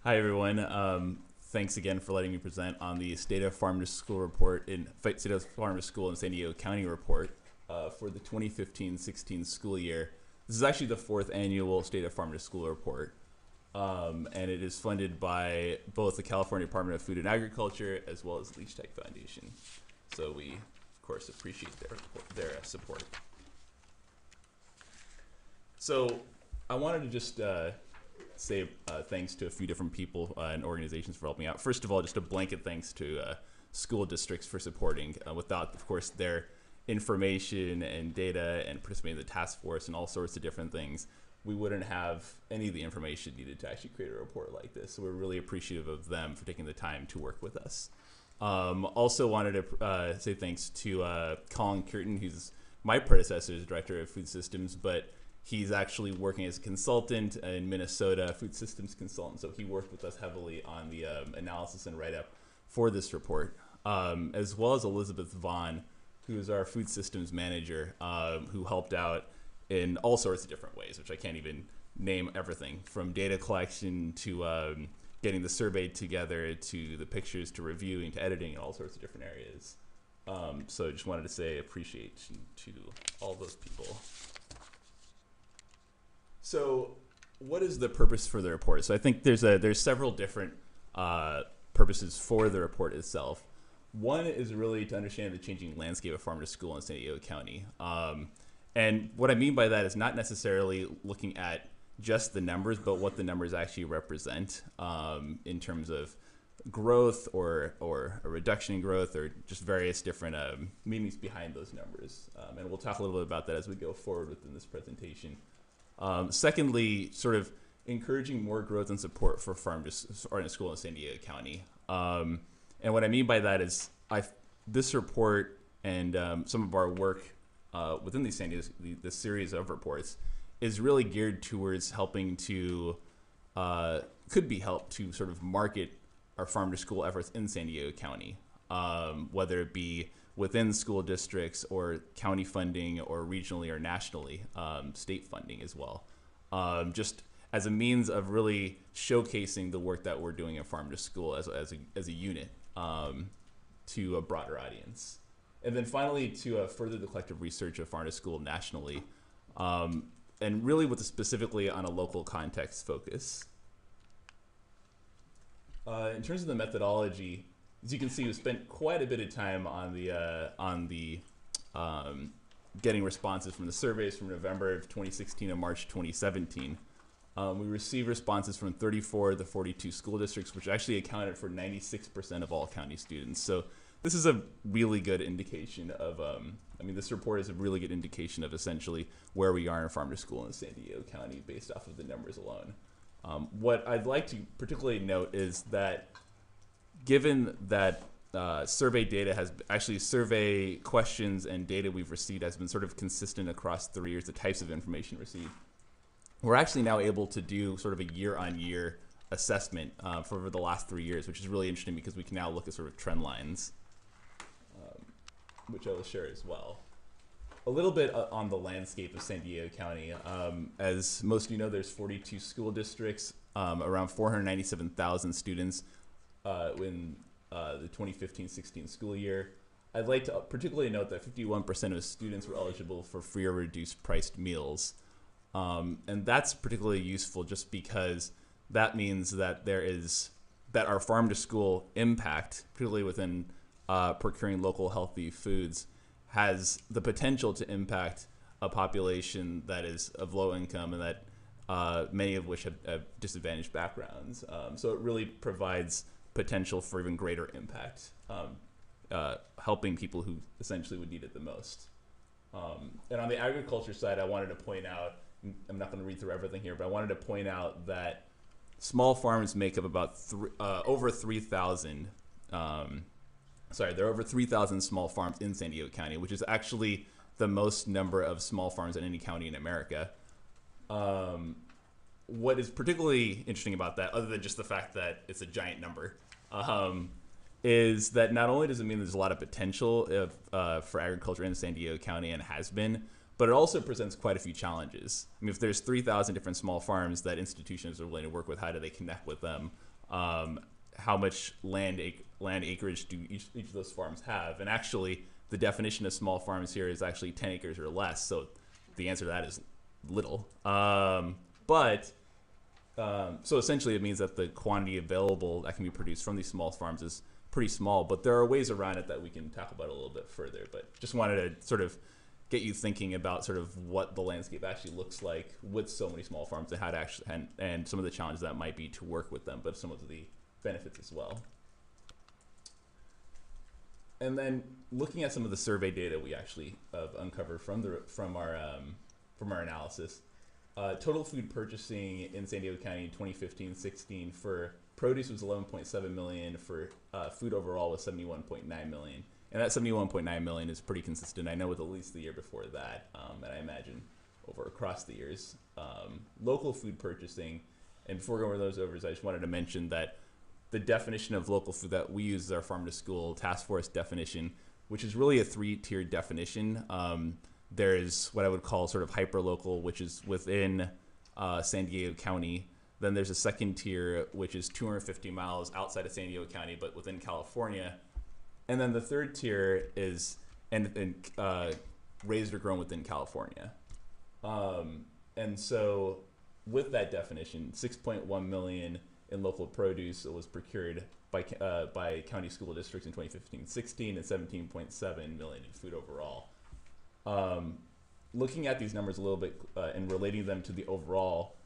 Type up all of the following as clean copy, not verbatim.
Hi, everyone. Thanks again for letting me present on the State of Farm to School report State of Farm to School in San Diego County report for the 2015-16 school year. This is actually the fourth annual State of Farm to School report, and it is funded by both the California Department of Food and Agriculture as well as Leach Tech Foundation. So we, of course, appreciate their support. So I wanted to just say thanks to a few different people and organizations for helping out. First of all, just a blanket thanks to school districts for supporting. Without, of course, their information and data and participating in the task force and all sorts of different things, we wouldn't have any of the information needed to actually create a report like this. So we're really appreciative of them for taking the time to work with us. Also wanted to say thanks to Colin Curtin, who's my predecessor as Director of Food Systems, but he's actually working as a consultant in Minnesota, food systems consultant. So he worked with us heavily on the analysis and write-up for this report, as well as Elizabeth Vaughn, who is our food systems manager, who helped out in all sorts of different ways, which I can't even name everything, from data collection to getting the survey together, to the pictures, to reviewing, to editing, and all sorts of different areas. So I just wanted to say appreciation to all those people. So what is the purpose for the report? So I think there's several different purposes for the report itself. One is really to understand the changing landscape of farm to school in San Diego County. And what I mean by that is not necessarily looking at just the numbers, but what the numbers actually represent in terms of growth or a reduction in growth, or just various different meanings behind those numbers. And we'll talk a little bit about that as we go forward within this presentation. Secondly, sort of encouraging more growth and support for farm to school in San Diego County. And what I mean by that is this report and some of our work within these this series of reports is really geared towards helping to, could be helped to sort of market our farm to school efforts in San Diego County, whether it be within school districts or county funding or regionally or nationally, state funding as well. Just as a means of really showcasing the work that we're doing at farm to school as a unit to a broader audience. And then finally, to further the collective research of farm to school nationally, and really with specifically on a local context focus. In terms of the methodology, as you can see, we spent quite a bit of time on the getting responses from the surveys from November of 2016 and March 2017. We received responses from 34 of the 42 school districts, which actually accounted for 96% of all county students. So this is a really good indication of, this report is a really good indication of essentially where we are in farm to school in San Diego County based off of the numbers alone. What I'd like to particularly note is that given that survey data has actually survey questions and data we've received has been sort of consistent across 3 years, the types of information received, we're actually now able to do sort of a year-on-year assessment for the last 3 years, which is really interesting because we can now look at sort of trend lines, which I will share as well. A little bit on the landscape of San Diego County. As most of you know, there's 42 school districts, around 497,000 students in the 2015-16 school year. I'd like to particularly note that 51% of students were eligible for free or reduced priced meals. And that's particularly useful just because that means that that our farm to school impact, particularly within procuring local healthy foods, has the potential to impact a population that is of low income and that many of which have disadvantaged backgrounds. So it really provides potential for even greater impact, helping people who essentially would need it the most. And on the agriculture side, I wanted to point out, I'm not going to read through everything here, but I wanted to point out that small farms make up about over 3,000. There are over 3,000 small farms in San Diego County, which is actually the most number of small farms in any county in America. What is particularly interesting about that, other than just the fact that it's a giant number, is that not only does it mean there's a lot of potential for agriculture in San Diego County and has been, but it also presents quite a few challenges. I mean, if there's 3,000 different small farms that institutions are willing to work with, how do they connect with them? how much land acreage do each of those farms have. And actually, the definition of small farms here is actually 10 acres or less. So the answer to that is little. So essentially, it means that the quantity available that can be produced from these small farms is pretty small. But there are ways around it that we can talk about a little bit further. But just wanted to sort of get you thinking about sort of what the landscape actually looks like with so many small farms and how to actually and some of the challenges that might be to work with them, but some of the benefits as well. And then looking at some of the survey data we actually uncovered from our analysis, total food purchasing in San Diego County in 2015-16 for produce was 11.7 million, for food overall was 71.9 million. And that 71.9 million is pretty consistent, I know, with at least the year before that, and I imagine over across the years. Local food purchasing, and before going over those overs, I just wanted to mention that the definition of local food that we use is our Farm to School Taskforce definition, which is really a 3-tiered definition. There's what I would call sort of hyper-local, which is within San Diego County. Then there's a second tier, which is 250 miles outside of San Diego County, but within California. And then the third tier is raised or grown within California. And so with that definition, 6.1 million in local produce was procured by county school districts in 2015-16 and 17.7 million in food overall. Looking at these numbers a little bit and relating them to the overall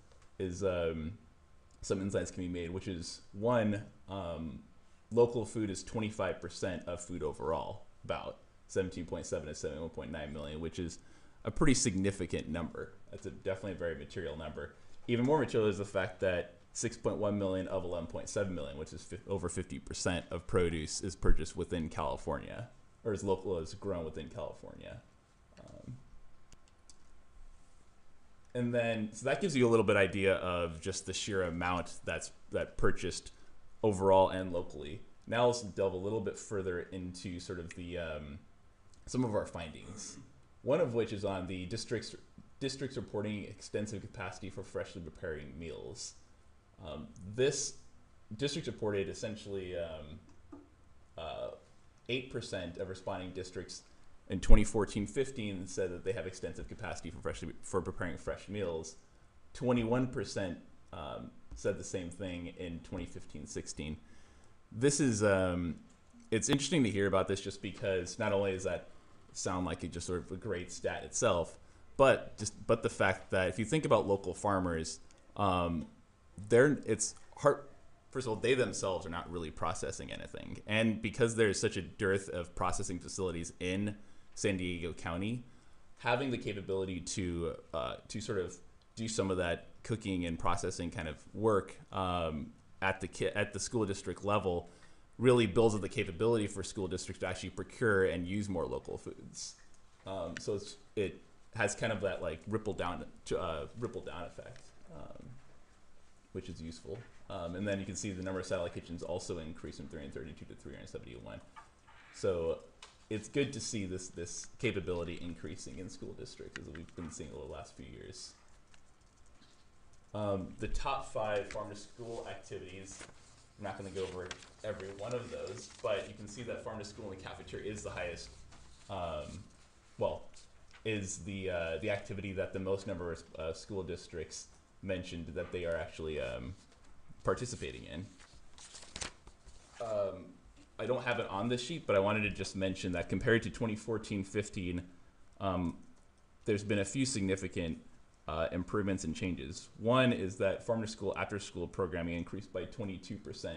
is some insights can be made, which is one, local food is 25% of food overall, about 17.7 to 71.9 million, which is a pretty significant number. That's definitely a very material number. Even more material is the fact that 6.1 million of 11.7 million, which is over 50% of produce, is purchased within California, or is grown within California. And then, so that gives you a little bit idea of just the sheer amount that purchased overall and locally. Now let's delve a little bit further into sort of the some of our findings. One of which is on the districts reporting extensive capacity for freshly preparing meals. This districts reported essentially 8% of responding districts in 2014-15 said that they have extensive capacity for preparing fresh meals. 21% said the same thing in 2015-16. This is it's interesting to hear about this just because not only does that sound like it just sort of a great stat itself, but the fact that if you think about local farmers, it's hard. First of all, they themselves are not really processing anything, and because there's such a dearth of processing facilities in San Diego County, having the capability to sort of do some of that cooking and processing kind of work at the school district level really builds up the capability for school districts to actually procure and use more local foods. So it has kind of that like ripple down effect, which is useful. And then you can see the number of satellite kitchens also increased from 332 to 371. So it's good to see this capability increasing in school districts as we've been seeing over the last few years. The top 5 farm to school activities, I'm not going to go over every one of those, but you can see that farm to school in the cafeteria is the highest, is the activity that the most number of school districts mentioned that they are actually participating in. I don't have it on this sheet, but I wanted to just mention that compared to 2014-15, there's been a few significant improvements and changes. One is that farm to school after school programming increased by 22%.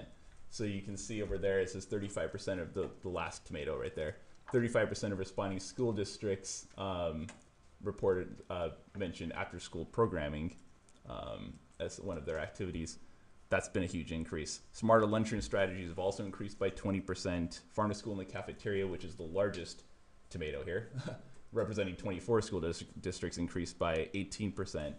So you can see over there it says 35% of the last tomato right there. 35% of responding school districts mentioned after school programming as one of their activities. That's been a huge increase. Smarter lunchroom strategies have also increased by 20%. Farm to school in the cafeteria, which is the largest tomato here, representing 24 school districts, increased by 18%.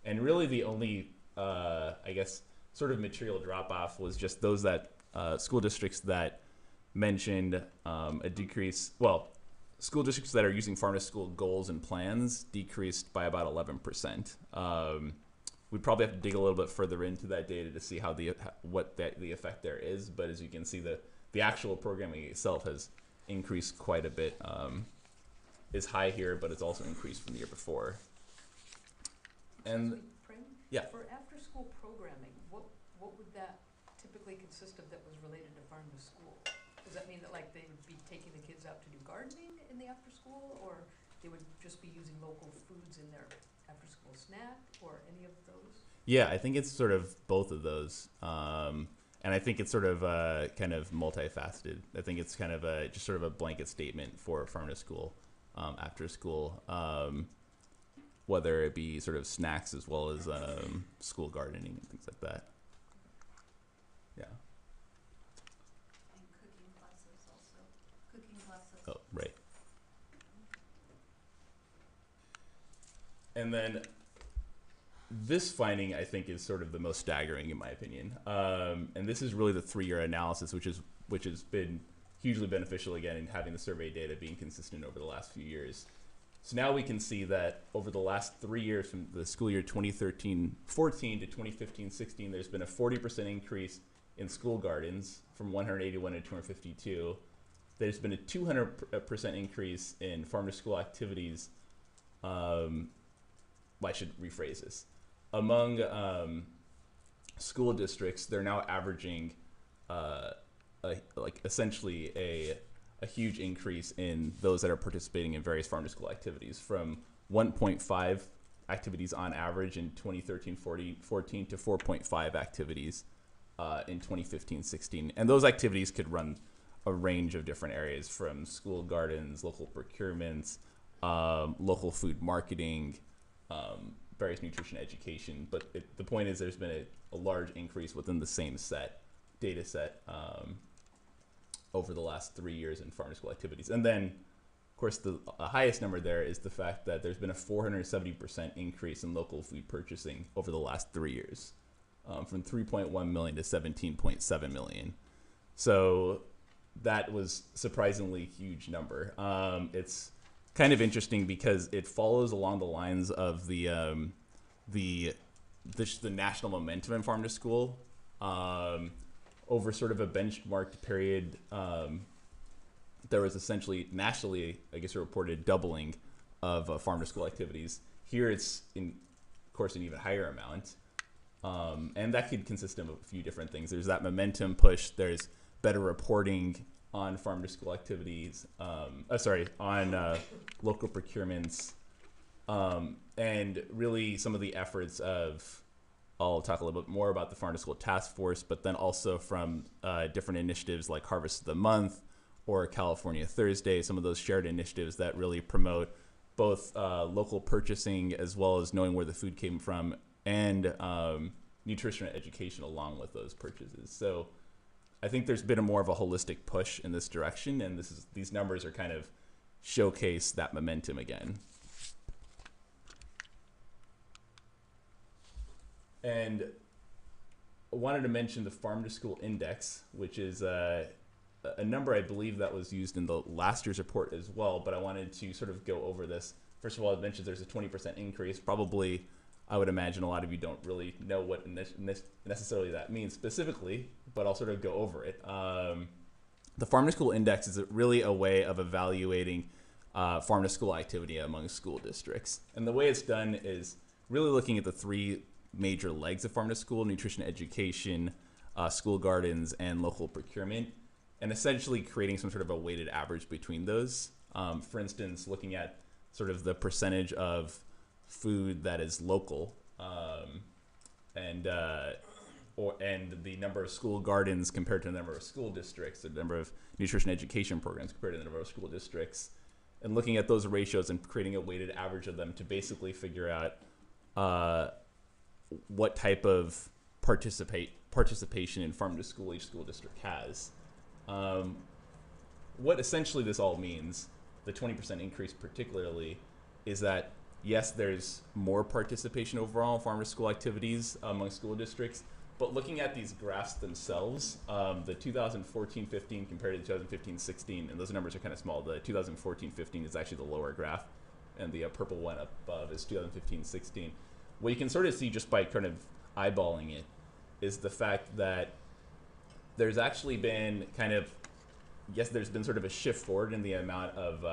And really the only, I guess, sort of material drop-off was just those that school districts that mentioned a decrease. Well, school districts that are using farm to school goals and plans decreased by about 11%. we'd probably have to dig a little bit further into that data to see how the effect there is. But as you can see, the actual programming itself has increased quite a bit. Is high here, but it's also increased from the year before. And Prem, yeah, for after-school programming, what would that typically consist of that was related to farm to school? Does that mean that like they would be taking the kids out to do gardening in the after-school, or they would just be using local foods in their after-school snack, or any of those? Yeah, I think it's sort of both of those. And I think it's sort of kind of multifaceted. I think it's kind of just sort of a blanket statement for farm to school, after school, whether it be sort of snacks as well as school gardening and things like that. Yeah. And cooking classes also. Cooking classes. Oh, right. And then this finding, I think, is sort of the most staggering in my opinion. And this is really the 3-year analysis, which has been hugely beneficial again in having the survey data being consistent over the last few years. So now we can see that over the last 3 years, from the school year 2013-14 to 2015-16, there's been a 40% increase in school gardens from 181 to 252. There's been a 200% increase in farm to school activities. I should rephrase this. Among school districts, they're now averaging essentially a huge increase in those that are participating in various farm to school activities, from 1.5 activities on average in 2013-14 to 4.5 activities in 2015-16. And those activities could run a range of different areas, from school gardens, local procurements, local food marketing, various nutrition education. But the point is there's been a large increase within the same data set over the last 3 years in farm to school activities. And then, of course, the highest number there is the fact that there's been a 470% increase in local food purchasing over the last 3 years, from 3.1 million to 17.7 million. So that was surprisingly huge number. It's kind of interesting because it follows along the lines of the national momentum in farm to school. Over sort of a benchmarked period, there was essentially nationally, I guess, a reported doubling of farm to school activities. Here it's, of course, an even higher amount. And that could consist of a few different things. There's that momentum push. There's better reporting on farm to school activities, on local procurements, and really some of the efforts of, I'll talk a little bit more about the Farm to School Taskforce, but then also from different initiatives like Harvest of the Month or California Thursday, some of those shared initiatives that really promote both local purchasing as well as knowing where the food came from, and nutrition education along with those purchases. So I think there's been more of a holistic push in this direction, and these numbers are kind of showcase that momentum again. And I wanted to mention the Farm to School Index, which is a number I believe that was used in the last year's report as well, but I wanted to sort of go over this. First of all, I mentioned there's a 20% increase. Probably, I would imagine a lot of you don't really know what necessarily that means specifically, but I'll sort of go over it. The Farm to School Index is really a way of evaluating farm to school activity among school districts. And the way it's done is really looking at the three major legs of farm to school: nutrition education, school gardens, and local procurement, and essentially creating some sort of a weighted average between those. For instance, looking at sort of the percentage of food that is local, and the number of school gardens compared to the number of school districts, the number of nutrition education programs compared to the number of school districts, and looking at those ratios and creating a weighted average of them to basically figure out what type of participation in farm to school each school district has. What essentially this all means, the 20% increase particularly, is that yes, there's more participation overall in farm to school activities among school districts, but looking at these graphs themselves, the 2014-15 compared to 2015-16, and those numbers are kind of small. The 2014-15 is actually the lower graph, and the purple one up above is 2015-16. what you can sort of see just by kind of eyeballing it is the fact that there's actually been kind of, yes, there's been sort of a shift forward in the amount of,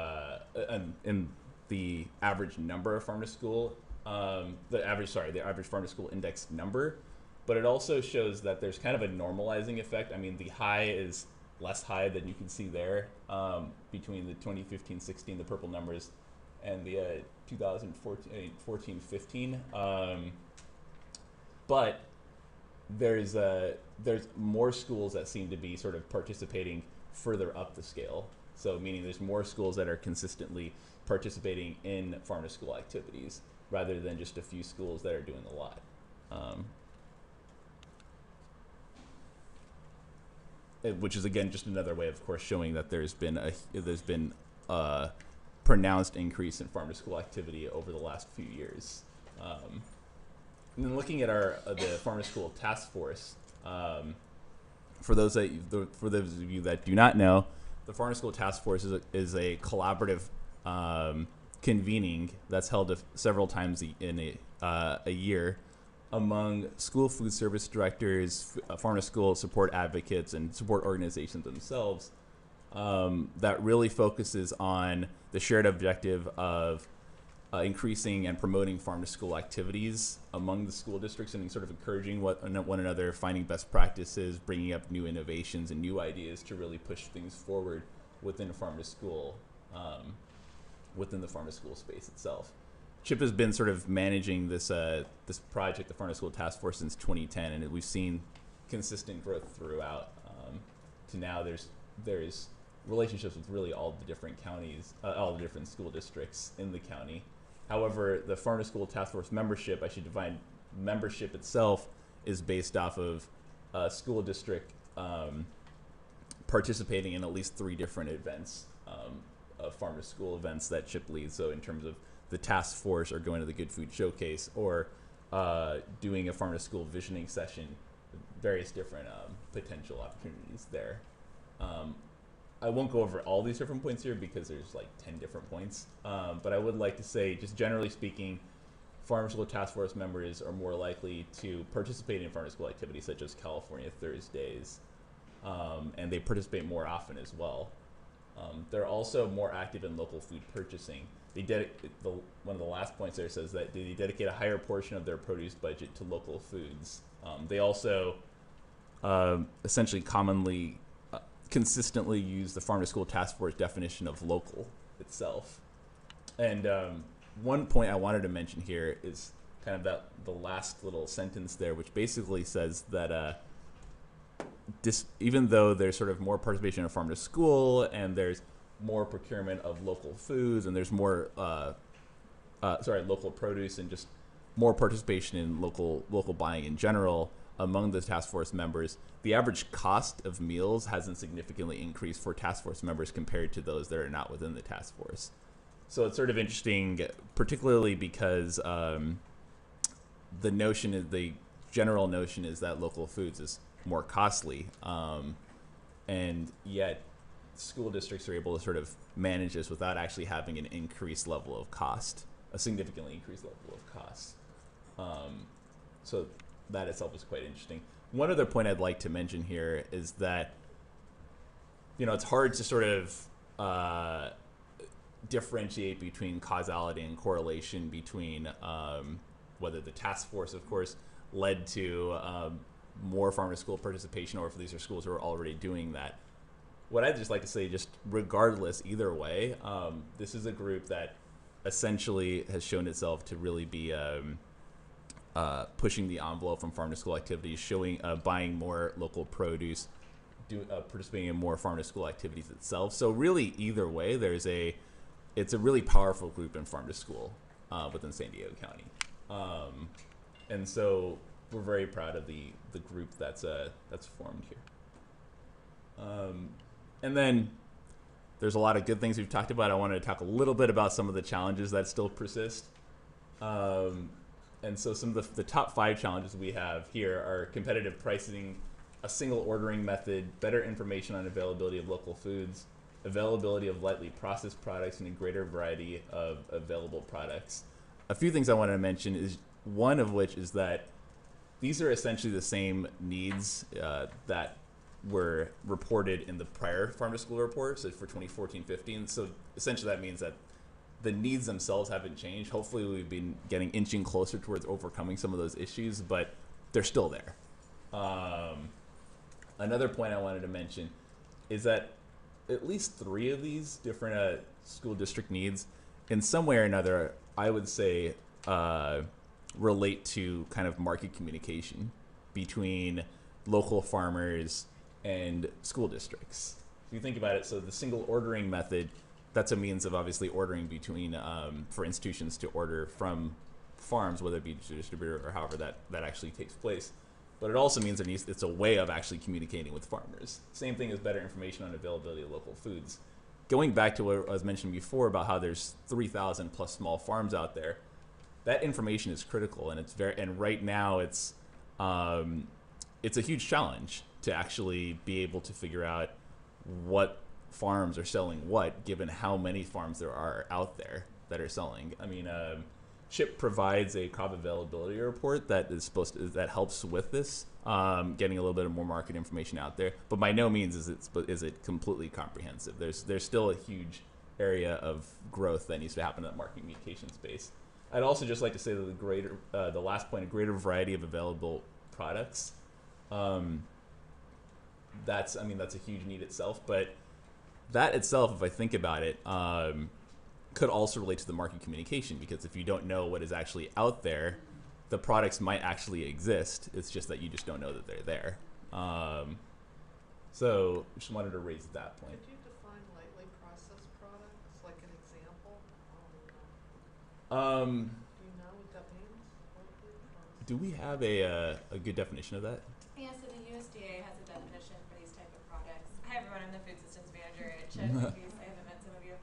in the average number of farm to school, the average farm to school index number, but it also shows that there's kind of a normalizing effect. I mean, the high is less high than you can see there between the 2015-16, the purple numbers, and the 2014-15. But there's more schools that seem to be sort of participating further up the scale. So meaning there's more schools that are consistently participating in farm to school activities rather than just a few schools that are doing a lot. Which is again just another way, of course, showing that there's been a pronounced increase in farm to school activity over the last few years. And then looking at the farm to school task force, for those of you that do not know, the farm to school task force is a collaborative convening that's held several times in a year among school food service directors, farm to school support advocates, and support organizations themselves, that really focuses on the shared objective of increasing and promoting farm to school activities among the school districts and sort of encouraging one another, finding best practices, bringing up new innovations and new ideas to really push things forward within farm to school, within the farm to school space itself. Chip has been sort of managing this project, the Farm to School Task Force, since 2010, and we've seen consistent growth throughout. To now, there's relationships with really all the different counties, all the different school districts in the county. However, the Farm to School Task Force membership, I should define membership itself, is based off of a school district participating in at least 3 different events, of farm to school events that Chip leads. So in terms of the task force, or going to the Good Food Showcase, or doing a farm to school visioning session, various different potential opportunities there. I won't go over all these different points here because there's like 10 different points, but I would like to say, just generally speaking, farm to school task force members are more likely to participate in farm to school activities such as California Thursdays, and they participate more often as well. They're also more active in local food purchasing. One of the last points there says that they dedicate a higher portion of their produce budget to local foods. They also essentially consistently use the Farm to School Task Force definition of local itself. And one point I wanted to mention here is kind of the last little sentence there, which basically says that even though there's sort of more participation in farm to school, and there's more procurement of local foods, and there's more local produce, and just more participation in local buying in general among the task force members, the average cost of meals hasn't significantly increased for task force members compared to those that are not within the task force. So it's sort of interesting, particularly because the general notion is that local foods is more costly, and yet school districts are able to sort of manage this without actually having an increased level of cost, a significantly increased level of cost. So that itself is quite interesting. One other point I'd like to mention here is that, it's hard to sort of differentiate between causality and correlation between whether the task force, of course, led to more farm to school participation, or if these are schools who are already doing that. What I'd just like to say, just regardless, either way, this is a group that essentially has shown itself to really be pushing the envelope from farm to school activities, buying more local produce, participating in more farm to school activities itself. So really, either way, it's a really powerful group in farm to school within San Diego County, and so we're very proud of the group that's formed here. And then there's a lot of good things we've talked about. I wanted to talk a little bit about some of the challenges that still persist. And so some of the top 5 challenges we have here are competitive pricing, a single ordering method, better information on availability of local foods, availability of lightly processed products, and a greater variety of available products. A few things I want to mention One of which is that these are essentially the same needs that were reported in the prior farm to school report, so for 2014-15. So essentially that means that the needs themselves haven't changed. Hopefully we've been inching closer towards overcoming some of those issues, but they're still there. Another point I wanted to mention is that at least 3 of these different school district needs, in some way or another, I would say relate to kind of market communication between local farmers and school districts. If you think about it, so the single ordering method, that's a means of obviously ordering between, for institutions to order from farms, whether it be to distributor or however that actually takes place. But it also means it's a way of actually communicating with farmers. Same thing as better information on availability of local foods. Going back to what I was mentioning before about how there's 3,000 plus small farms out there, that information is critical, and right now it's a huge challenge to actually be able to figure out what farms are selling what, given how many farms there are out there that are selling. I mean, CHIP provides a crop availability report that that helps with this, getting a little bit of more market information out there. But by no means is it completely comprehensive. There's still a huge area of growth that needs to happen in that market communication space. I'd also just like to say that the last point, a greater variety of available products. That's a huge need itself, but that itself, if I think about it, could also relate to the market communication, because if you don't know what is actually out there, the products might actually exist. It's just that you just don't know that they're there. So just wanted to raise that point. Could you define lightly processed products, like an example? Do you know what that means? Do we have a good definition of that? Yeah, so the USDA has a definition for these type of products. Hi everyone, I'm the food systems manager at CHIP, in case I haven't met some of you.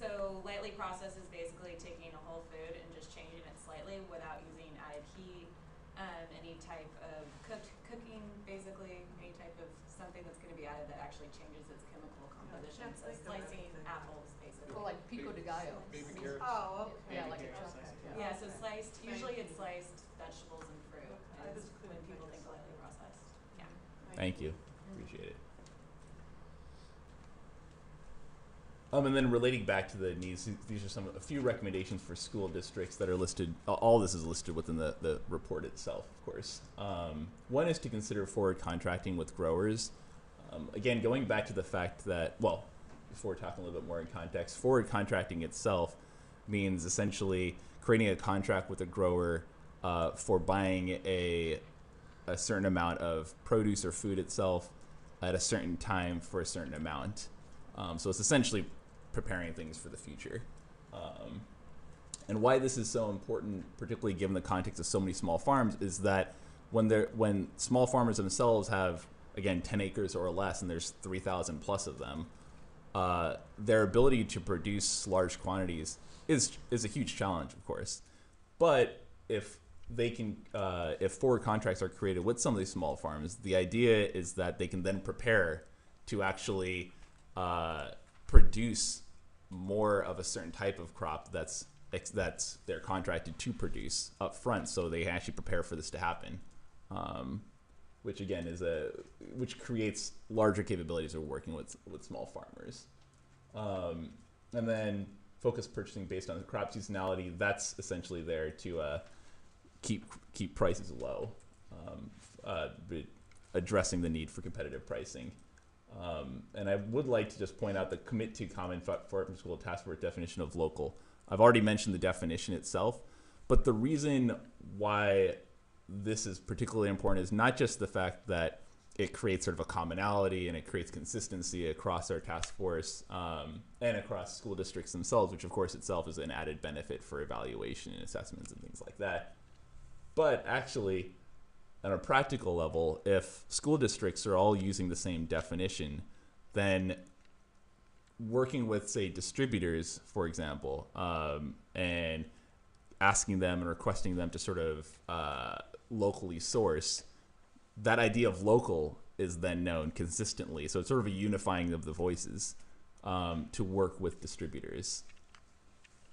So lightly processed is basically taking a whole food and just changing it slightly without using added heat, any type of cooking, basically, any type of something that's going to be added that actually changes its chemical composition. So slicing apples, basically. Or like pico de gallo. Baby carrots. Oh, okay. Yeah, like a chocolate. Yeah, so sliced, usually it's sliced vegetables and fruit I is just when couldn't people think think of lightly processed. Yeah. Thank you. Appreciate it. And then relating back to the needs, these are a few recommendations for school districts that are listed. All this is listed within the report itself, of course. One is to consider forward contracting with growers. Again, going back to the fact that, well, before talking a little bit more in context, forward contracting itself means essentially creating a contract with a grower for buying a certain amount of produce or food itself at a certain time for a certain amount. So it's essentially preparing things for the future. And why this is so important, particularly given the context of so many small farms, is that when small farmers themselves have, again, 10 acres or less, and there's 3,000 plus of them, their ability to produce large quantities is a huge challenge, of course. But if they can, if forward contracts are created with some of these small farms, the idea is that they can then prepare to actually produce more of a certain type of crop that's they're contracted to produce up front, so they actually prepare for this to happen, which again which creates larger capabilities of working with small farmers. And then focused purchasing based on the crop seasonality, that's essentially there to keep prices low, addressing the need for competitive pricing. And I would like to just point out the Commit to Common Farm School Task Force definition of local. I've already mentioned the definition itself, but the reason why this is particularly important is not just the fact that it creates sort of a commonality and it creates consistency across our task force and across school districts themselves, which of course itself is an added benefit for evaluation and assessments and things like that. But actually, on a practical level, if school districts are all using the same definition, then working with, say, distributors, for example, and asking them and requesting them to sort of locally source, that idea of local is then known consistently. So it's sort of a unifying of the voices to work with distributors.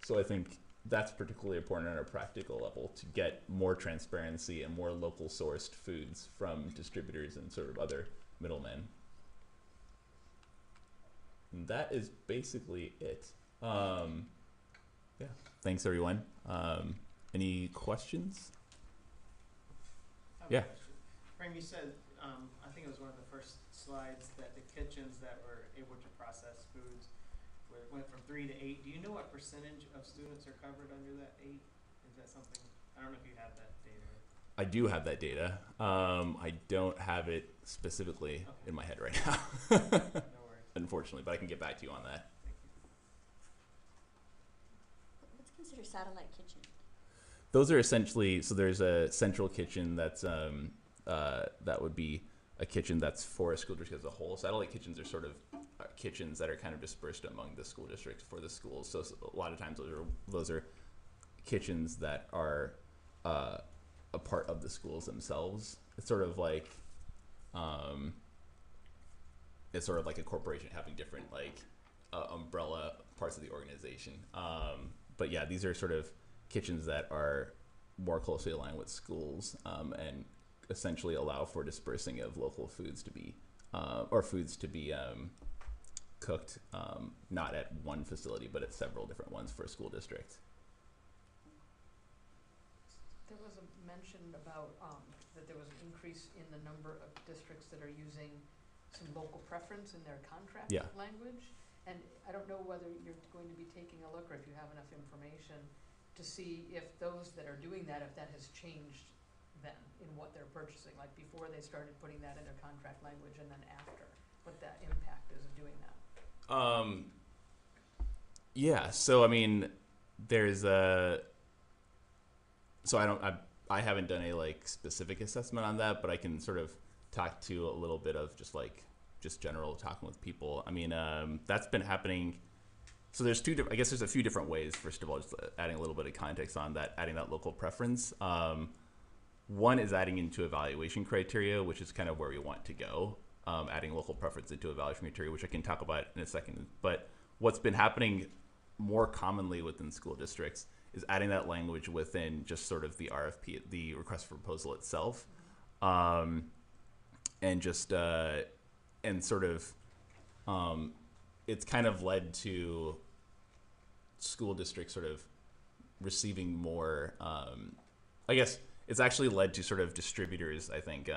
So I think that's particularly important on a practical level to get more transparency and more local sourced foods from distributors and sort of other middlemen. And that is basically it. Yeah, thanks everyone. Any questions? I have a Yeah. question. Prem, you said, I think it was one of the first slides, that the kitchens that were able to process foods went from 3 to 8. Do you know what percentage of students are covered under that 8? Is that something? I don't know if you have that data. I do have that data. I don't have it specifically in my head right now, No worries. unfortunately, but I can get back to you on that. Thank you. What's considered satellite kitchen? Those are essentially, so there's a central kitchen that's that would be a kitchen that's for a school district as a whole. Satellite kitchens are sort of kitchens that are kind of dispersed among the school districts for the schools. So a lot of times those are kitchens that are a part of the schools themselves. It's sort of like a corporation having different umbrella parts of the organization. But yeah, these are sort of kitchens that are more closely aligned with schools and essentially allow for dispersing of local foods to be cooked not at one facility but at several different ones for a school district. There was a mention about that there was an increase in the number of districts that are using some local preference in their contract Yeah. language. And I don't know whether you're going to be taking a look or if you have enough information to see if those that are doing that, if that has changed then in what they're purchasing, like before they started putting that in their contract language and then after, what that impact is of doing that. Yeah, so I mean, there's I haven't done a specific assessment on that, but I can sort of talk to a little bit of just general talking with people. I mean, that's been happening. So there's I guess there's a few different ways. First of all, just adding a little bit of context on that, adding that local preference. One is adding into evaluation criteria, which is kind of where we want to go. Adding local preference into evaluation criteria, which I can talk about in a second. But what's been happening more commonly within school districts is adding that language within just sort of the RFP, the request for proposal itself, and just and sort of it's kind of led to school districts sort of receiving more. I guess it's actually led to sort of distributors, I think,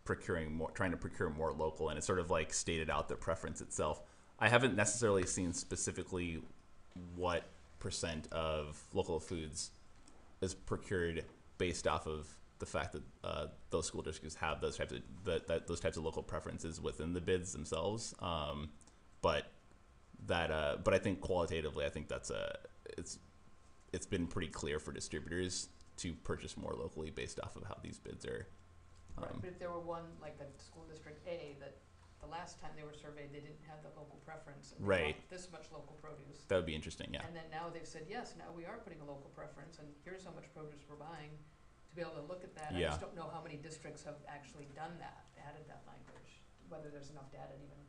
procuring more, trying to procure more local, and it's sort of stated out the preference itself. I haven't necessarily seen specifically what percent of local foods is procured based off of the fact that those school districts have those types of local preferences within the bids themselves. But I think qualitatively, I think it's been pretty clear for distributors to purchase more locally based off of how these bids are. Right, but if there were one, like a school district A, that the last time they were surveyed, they didn't have the local preference. And they Right. bought this much local produce. That would be interesting, yeah. And then now they've said, yes, now we are putting a local preference, and here's how much produce we're buying, to be able to look at that. I Yeah. just don't know how many districts have actually done that, added that language, whether there's enough data to even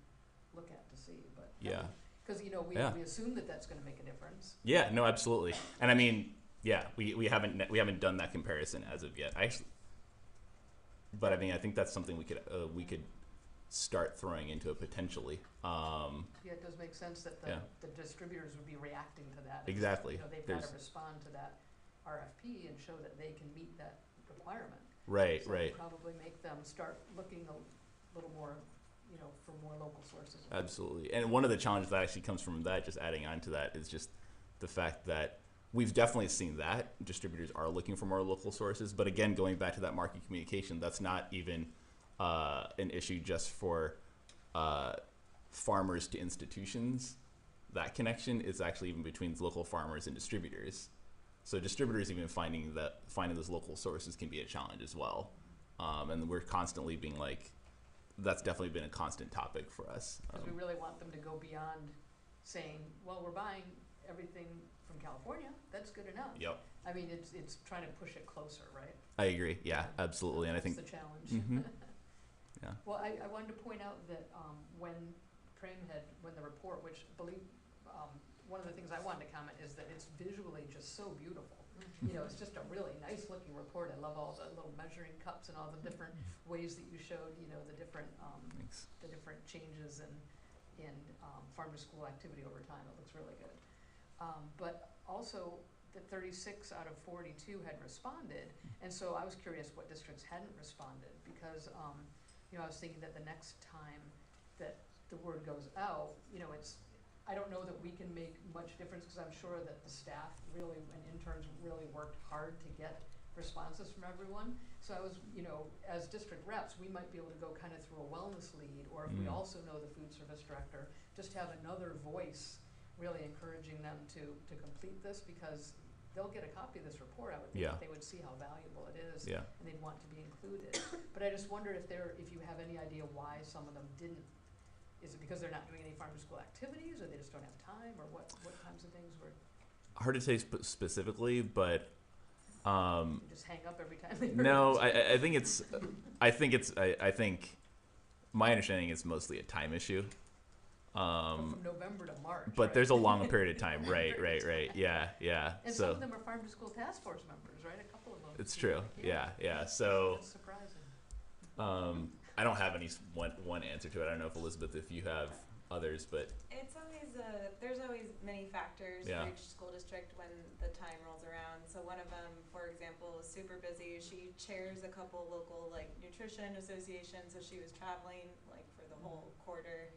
look at to see, but. Yeah. Because, we Yeah. assume that that's gonna make a difference. Yeah, no, absolutely. And I mean, yeah, we haven't done that comparison as of yet. But I mean, I think that's something we could start throwing into it potentially. Yeah, it does make sense that Yeah. the distributors would be reacting to that. Exactly. They've got to respond to that RFP and show that they can meet that requirement. Right, So right. probably make them start looking a little more, for more local sources. Absolutely. And one of the challenges that actually comes from that, just adding on to that, is just the fact that we've definitely seen that distributors are looking for more local sources. But again, going back to that market communication, that's not even an issue just for farmers to institutions. That connection is actually even between local farmers and distributors. So distributors even finding those local sources can be a challenge as well. And we're constantly being that's definitely been a constant topic for us. Because we really want them to go beyond saying, well, we're buying everything from California, that's good enough. Yep. I mean, it's trying to push it closer, right? I agree. Yeah, absolutely. And I think that's the challenge. Mhm. Yeah. Well, I wanted to point out that when the report, which I believe one of the things I wanted to comment is that it's visually just so beautiful. You know, it's just a really nice looking report. I love all the little measuring cups and all the different ways that you showed, you know, the different Thanks. changes in farm to school activity over time. It looks really good. But also the 36 out of 42 had responded, and so I was curious what districts hadn't responded, because you know, I was thinking that the next time that the word goes out, you know, I don't know that we can make much difference, because I'm sure that the staff really and interns really worked hard to get responses from everyone. So I was, you know, as district reps, we might be able to go kind of through a wellness lead, or if we also know the food service director, just have another voice really encouraging them to complete this, because they'll get a copy of this report. I would think that they would see how valuable it is, and they'd want to be included. But I just wondered if you have any idea why some of them didn't. Is it because they're not doing any farm to school activities, or they just don't have time, or what kinds of things were? Hard to say specifically, but They just hang up every time they heard no, it. I think my understanding is mostly a time issue. From November to March. But right? there's a long period of time, right. Yeah. And So some of them are farm to school task force members, right? A couple of them. it's true. Yeah. So That's surprising. I don't have any one answer to it. I don't know if Elizabeth, if you have others, but It's always there's always many factors Yeah. for each school district when the time rolls around. So one of them, for example, is super busy. She chairs a couple local like nutrition associations, so she was traveling like for the whole quarter.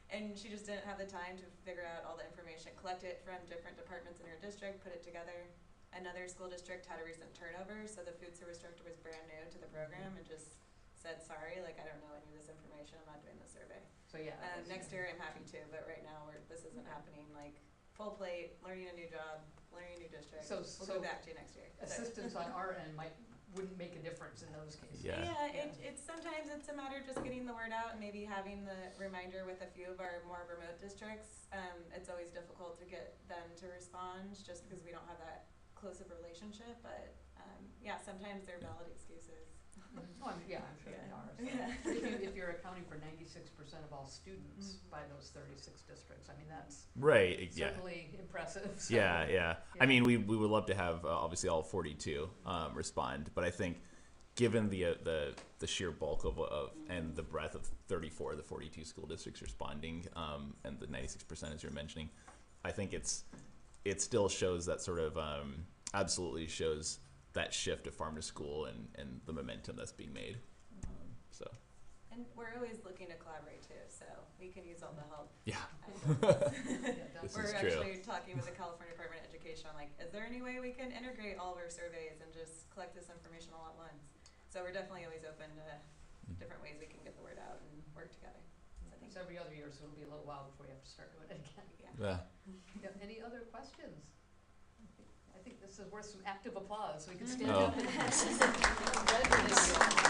And she just didn't have the time to figure out all the information, collect it from different departments in her district, put it together. Another school district had a recent turnover, so the food service director was brand new to the program and just said, sorry, like I don't know any of this information, I'm not doing the survey. So yeah. Next year I'm happy to, but right now this isn't happening. Like full plate, learning a new job, learning a new district. So we'll go back to you next year. Assistance on our end wouldn't make a difference in those cases. Yeah. It's sometimes it's a matter of just getting the word out and maybe having the reminder with a few of our more remote districts. It's always difficult to get them to respond just because we don't have that close of a relationship, but sometimes they're valid excuses. Oh, I'm sure they are. So if you're accounting for 96% of all students by those 36 districts, I mean, that's right. certainly impressive. So, Yeah. I mean, we would love to have obviously all 42 respond, but I think given the sheer bulk of and the breadth of 34 of the 42 school districts responding, and the 96% as you're mentioning, I think it still shows that sort of absolutely shows that shift of farm to school and the momentum that's being made. And we're always looking to collaborate too, so we can use all the help. Yeah. This We're is true. actually talking with the California Department of Education, like, is there any way we can integrate all of our surveys and just collect this information all at once? So we're definitely always open to different ways we can get the word out and work together. So It's every other year, so it'll be a little while before you have to start doing it again. Yeah. Any other questions? I think this is worth some active applause, so we can stand Oh. up and congratulate you all.